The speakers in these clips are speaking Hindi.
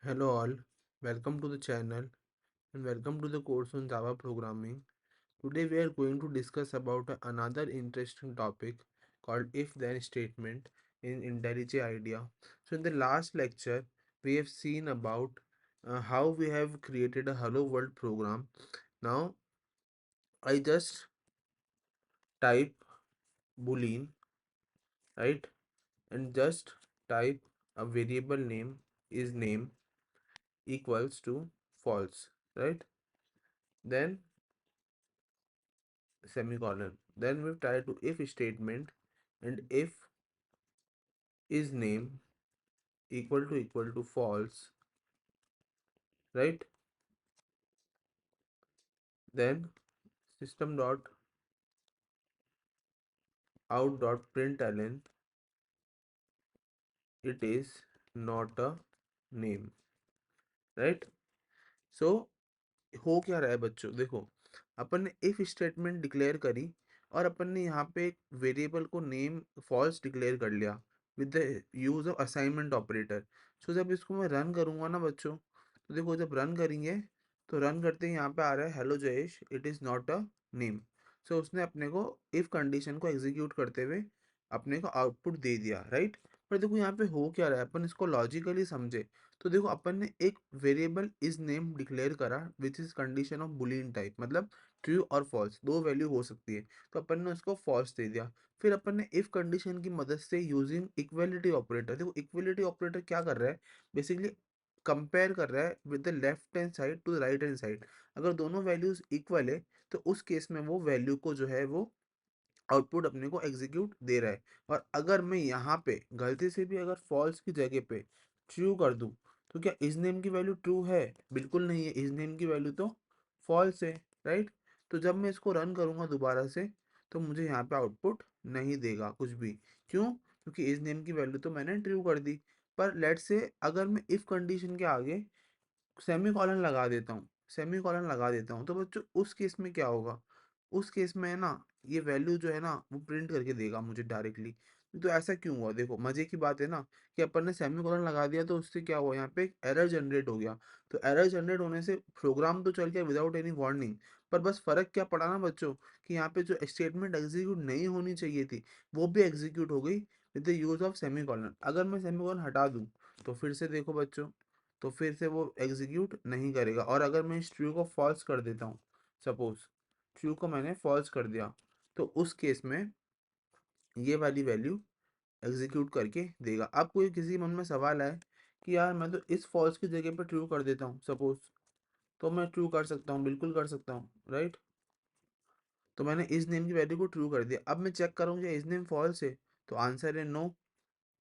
Hello all, welcome to the channel and welcome to the course on Java programming. Today we are going to discuss about another interesting topic called if then statement in IntelliJ IDEA. So in the last lecture we have seen about how we have created a hello world program. Now I just type boolean, right, and just type a variable name is name equals to false, right, then semicolon. Then we try to if statement, and if is name equal to false, right? Then system dot out dot println it is not a name, right? So हो क्या रहा है बच्चों, देखो अपन ने इफ स्टेटमेंट डिक्लेयर करी और अपन ने यहाँ पे एक वेरिएबल को नेम फॉल्स डिक्लेयर कर लिया with the use of assignment operator. So जब इसको मैं रन करूँगा ना बच्चों, तो देखो जब रन करेंगे तो रन करते ही यहाँ पे आ रहा है hello Jayesh it is not a name. So उसने अपने को इफ कंडीशन को एग्जीक्यूट करते हुए अपने को आउटपुट दे दिया, राइट। पर देखो यहाँ पे हो क्या रहा है, अपन इसको लॉजिकली समझे तो देखो अपन ने एक वेरिएबल इज नेम डिक्लेयर करा which is condition of Boolean type, मतलब ट्रू और फॉल्स दो वैल्यू हो सकती है, तो अपन ने उसको फॉल्स दे दिया। फिर अपन ने इफ कंडीशन की मदद से यूजिंग इक्वलिटी ऑपरेटर, देखो इक्वलिटी ऑपरेटर क्या कर रहा है, बेसिकली कंपेयर कर रहा है with the left hand side to the right hand side. अगर दोनों वैल्यूज इक्वल है तो उस केस में वो वैल्यू को जो है वो आउटपुट अपने को एग्जीक्यूट दे रहा है। और अगर मैं यहाँ पे गलती से भी अगर फॉल्स की जगह पे ट्रू कर दूं, तो क्या इस नेम की वैल्यू ट्रू है? बिल्कुल नहीं है, इस नेम की वैल्यू तो फॉल्स है, राइट। तो जब मैं इसको रन करूंगा दोबारा से तो मुझे यहाँ पे आउटपुट नहीं देगा कुछ भी। क्यों? क्योंकि इस नेम की वैल्यू तो मैंने ट्रू कर दी। पर लेट से अगर मैं इफ कंडीशन के आगे सेमी कॉलन लगा देता हूँ, सेमी कॉलन लगा देता हूँ, तो बच्चों उस केस में क्या होगा, उस केस में है ना ये वैल्यू जो है ना वो प्रिंट करके देगा मुझे डायरेक्टली। तो ऐसा क्यों हुआ, देखो मजे की बात है ना कि अपन ने सेमी कॉलन लगा दिया तो उससे क्या हुआ, यहाँ पे एक एरर जनरेट हो गया। तो एरर जनरेट होने से प्रोग्राम तो चल गया विदाउट एनी वार्निंग। पर बस फर्क क्या पड़ा ना बच्चों, कि यहाँ पे जो स्टेटमेंट एग्जीक्यूट नहीं होनी चाहिए थी वो भी एग्जीक्यूट हो गई with the use of semi colon. अगर मैं सेमी कॉलन हटा दूँ तो फिर से देखो बच्चों, तो फिर से वो एग्जीक्यूट नहीं करेगा। और अगर मैं इस ट्रू को फॉल्स कर देता हूँ, सपोज ट्रू को मैंने फॉल्स कर दिया, तो उस केस में ये वाली वैल्यू एग्जीक्यूट करके देगा। अब कोई किसी के मन में सवाल आए कि यार मैं तो इस फॉल्स की जगह पे ट्रू कर देता हूँ सपोज, तो मैं ट्रू कर सकता हूँ, बिल्कुल कर सकता हूँ, राइट। तो मैंने इस नेम की वैल्यू को ट्रू कर दिया, अब मैं चेक करूँगा इस नेम फॉल्स है, तो आंसर है नो।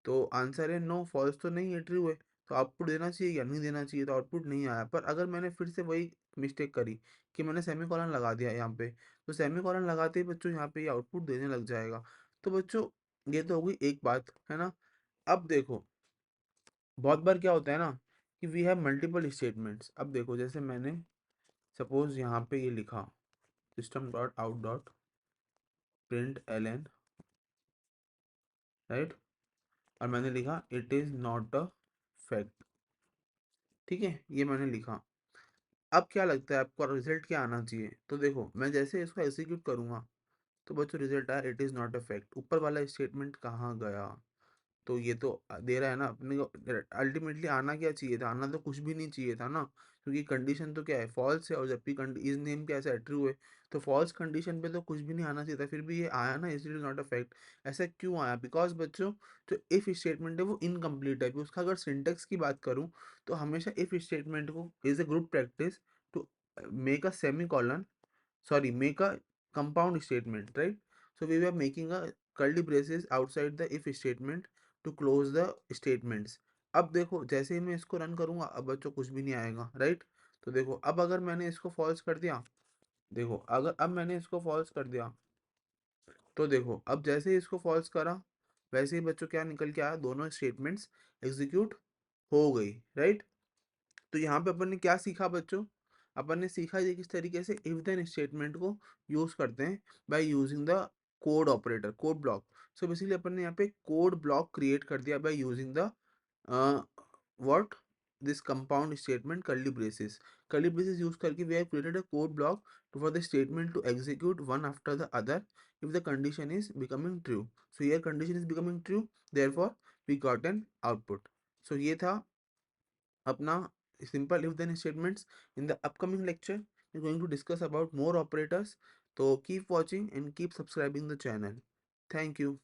तो आंसर है नो, फॉल्स तो नहीं है, ट्रू है। तो आउटपुट देना चाहिए या नहीं देना चाहिए, तो आउटपुट नहीं आया। पर अगर मैंने फिर से वही मिस्टेक करी कि मैंने सेमी कॉलन लगा दिया यहाँ पे, तो सेमी कॉलन लगाते ही बच्चों यहाँ पे ये आउटपुट देने लग जाएगा। तो बच्चों ये तो हो गई एक बात है ना। अब देखो बहुत बार क्या होता है ना कि वी हैव मल्टीपल स्टेटमेंट्स। अब देखो जैसे मैंने सपोज यहाँ पे ये लिखा system dot out dot print L N, right, और मैंने लिखा it is not a fact, ठीक है, ये मैंने लिखा। अब क्या लगता है आपको रिजल्ट क्या आना चाहिए? तो देखो मैं जैसे इसको एग्जीक्यूट करूंगा तो बच्चों रिजल्ट आया it is not a fact. ऊपर वाला स्टेटमेंट कहाँ गया? तो ये तो दे रहा है ना अपने को। अल्टीमेटली आना क्या चाहिए था? आना तो कुछ भी नहीं चाहिए था ना, क्योंकि कंडीशन तो क्या है, फॉल्स है, और जबकि इस नेम कैसा है, ट्रू है। तो फॉल्स कंडीशन पे तो कुछ भी नहीं आना चाहिए था, फिर भी ये आया ना, इज नॉट अ फैक्ट। ऐसा क्यों आया? बिकॉज बच्चों जो इफ स्टेटमेंट है वो इनकम्प्लीट है। उसका अगर सिंटेक्स की बात करूँ तो हमेशा इफ स्टेटमेंट को is a good practice to make a semicolon, sorry, make a compound statement, right? So we were making a curly braces outside the if statement to close the statements। अब देखो जैसे ही मैं इसको रन करूंगा अब बच्चों कुछ भी नहीं आएगा, राइट। तो देखो अब अगर मैंने इसको फॉल्स कर दिया, देखो अगर अब मैंने इसको फॉल्स कर दिया, तो देखो अब जैसे ही इसको फॉल्स करा वैसे ही बच्चों क्या निकल के आया, दोनों स्टेटमेंट्स एग्जीक्यूट हो गई, राइट। तो यहाँ पे अपन ने क्या सीखा बच्चों? अपन ने सीखा ये किस तरीके से इफ देन स्टेटमेंट को यूज करते हैं by using the code operator, code block. So basically अपन ने यहाँ पे कोड ब्लॉक क्रिएट कर दिया by using the what this compound statement curly braces. Curly braces use करके we have created a code block for the statement to execute one after the other if the condition is becoming true. So here condition is becoming true, therefore we got an output. So ये था अपना simple if then statements. In the upcoming lecture we're going to discuss about more operators. So keep watching and keep subscribing the channel. Thank you.